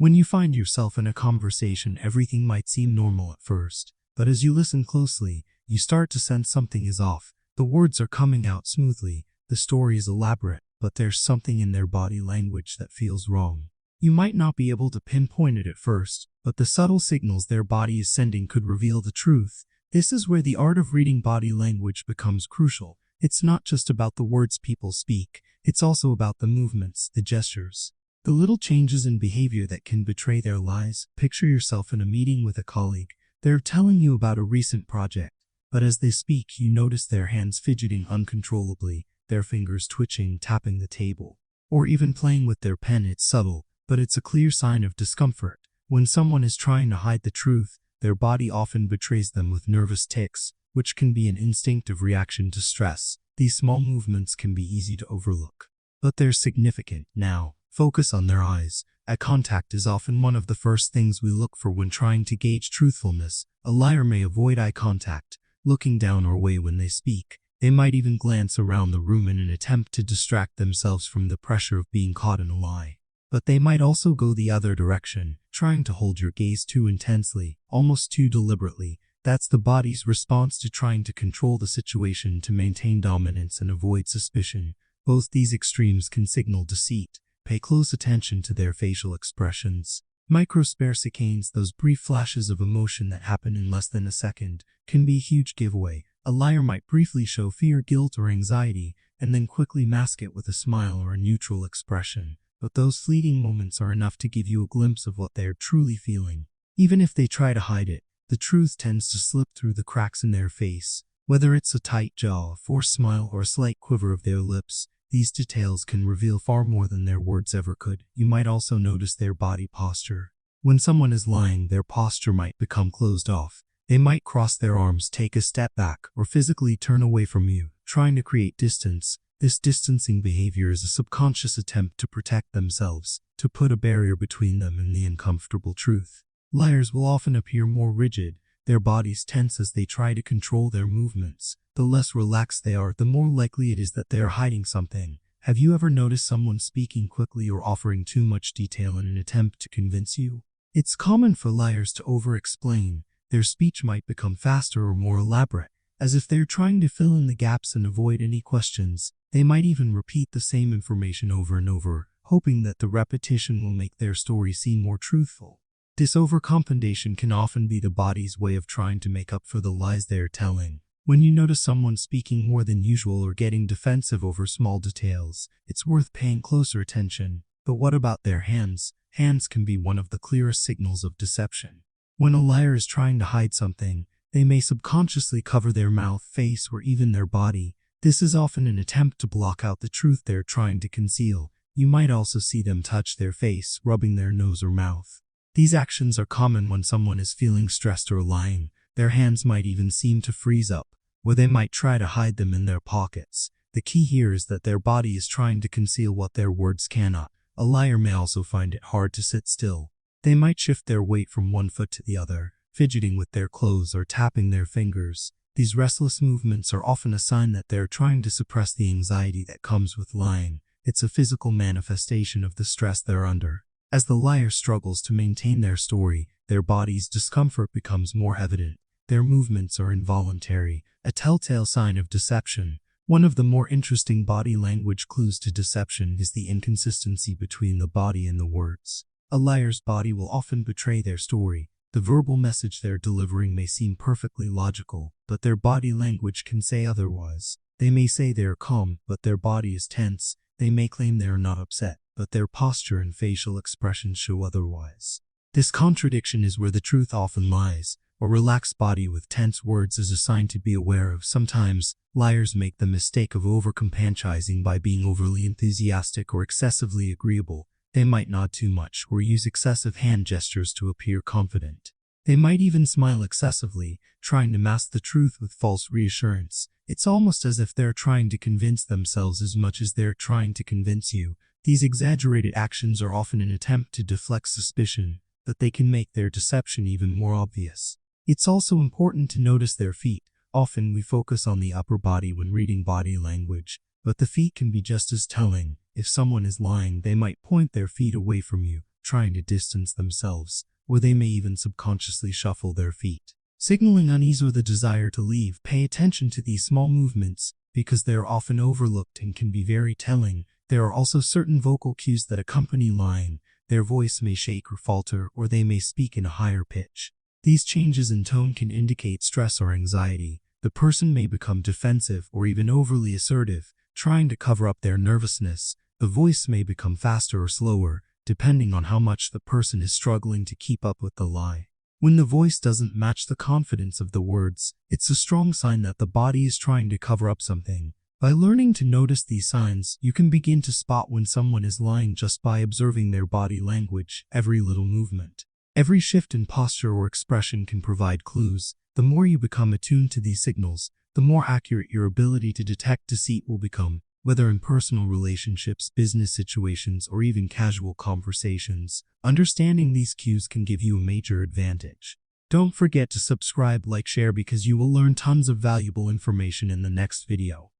When you find yourself in a conversation, everything might seem normal at first, but as you listen closely, you start to sense something is off. The words are coming out smoothly, the story is elaborate, but there's something in their body language that feels wrong. You might not be able to pinpoint it at first, but the subtle signals their body is sending could reveal the truth. This is where the art of reading body language becomes crucial. It's not just about the words people speak, it's also about the movements, the gestures, the little changes in behavior that can betray their lies. Picture yourself in a meeting with a colleague. They're telling you about a recent project, but as they speak, you notice their hands fidgeting uncontrollably, their fingers twitching, tapping the table, or even playing with their pen. It's subtle, but it's a clear sign of discomfort. When someone is trying to hide the truth, their body often betrays them with nervous tics, which can be an instinctive reaction to stress. These small movements can be easy to overlook, but they're significant. Now, focus on their eyes. Eye contact is often one of the first things we look for when trying to gauge truthfulness. A liar may avoid eye contact, looking down or away when they speak. They might even glance around the room in an attempt to distract themselves from the pressure of being caught in a lie. But they might also go the other direction, trying to hold your gaze too intensely, almost too deliberately. That's the body's response to trying to control the situation, to maintain dominance and avoid suspicion. Both these extremes can signal deceit. Pay close attention to their facial expressions. Microsparseconds, those brief flashes of emotion that happen in less than a second, can be a huge giveaway. A liar might briefly show fear, guilt, or anxiety, and then quickly mask it with a smile or a neutral expression. But those fleeting moments are enough to give you a glimpse of what they're truly feeling. Even if they try to hide it, the truth tends to slip through the cracks in their face. Whether it's a tight jaw, a forced smile, or a slight quiver of their lips, these details can reveal far more than their words ever could. You might also notice their body posture. When someone is lying, their posture might become closed off. They might cross their arms, take a step back, or physically turn away from you, trying to create distance. This distancing behavior is a subconscious attempt to protect themselves, to put a barrier between them and the uncomfortable truth. Liars will often appear more rigid, their bodies tense as they try to control their movements. The less relaxed they are, the more likely it is that they are hiding something. Have you ever noticed someone speaking quickly or offering too much detail in an attempt to convince you? It's common for liars to over-explain. Their speech might become faster or more elaborate, as if they're trying to fill in the gaps and avoid any questions. They might even repeat the same information over and over, hoping that the repetition will make their story seem more truthful. This overcompensation can often be the body's way of trying to make up for the lies they are telling. When you notice someone speaking more than usual or getting defensive over small details, it's worth paying closer attention. But what about their hands? Hands can be one of the clearest signals of deception. When a liar is trying to hide something, they may subconsciously cover their mouth, face, or even their body. This is often an attempt to block out the truth they're trying to conceal. You might also see them touch their face, rubbing their nose or mouth. These actions are common when someone is feeling stressed or lying. Their hands might even seem to freeze up, or they might try to hide them in their pockets. The key here is that their body is trying to conceal what their words cannot. A liar may also find it hard to sit still. They might shift their weight from one foot to the other, fidgeting with their clothes or tapping their fingers. These restless movements are often a sign that they're trying to suppress the anxiety that comes with lying. It's a physical manifestation of the stress they're under. As the liar struggles to maintain their story, their body's discomfort becomes more evident. Their movements are involuntary, a telltale sign of deception. One of the more interesting body language clues to deception is the inconsistency between the body and the words. A liar's body will often betray their story. The verbal message they're delivering may seem perfectly logical, but their body language can say otherwise. They may say they're calm, but their body is tense. They may claim they are not upset, but their posture and facial expressions show otherwise. This contradiction is where the truth often lies. A relaxed body with tense words is a sign to be aware of. Sometimes, liars make the mistake of overcompensizing by being overly enthusiastic or excessively agreeable. They might nod too much or use excessive hand gestures to appear confident. They might even smile excessively, trying to mask the truth with false reassurance. It's almost as if they're trying to convince themselves as much as they're trying to convince you. These exaggerated actions are often an attempt to deflect suspicion, but they can make their deception even more obvious. It's also important to notice their feet. Often we focus on the upper body when reading body language, but the feet can be just as telling. If someone is lying, they might point their feet away from you, trying to distance themselves, or they may even subconsciously shuffle their feet, signaling unease or the desire to leave. Pay attention to these small movements because they are often overlooked and can be very telling. There are also certain vocal cues that accompany lying. Their voice may shake or falter, or they may speak in a higher pitch. These changes in tone can indicate stress or anxiety. The person may become defensive or even overly assertive, trying to cover up their nervousness. The voice may become faster or slower, depending on how much the person is struggling to keep up with the lie. When the voice doesn't match the confidence of the words, it's a strong sign that the body is trying to cover up something. By learning to notice these signs, you can begin to spot when someone is lying just by observing their body language. Every little movement, every shift in posture or expression can provide clues. The more you become attuned to these signals, the more accurate your ability to detect deceit will become. Whether in personal relationships, business situations, or even casual conversations, understanding these cues can give you a major advantage. Don't forget to subscribe, like, share, because you will learn tons of valuable information in the next video.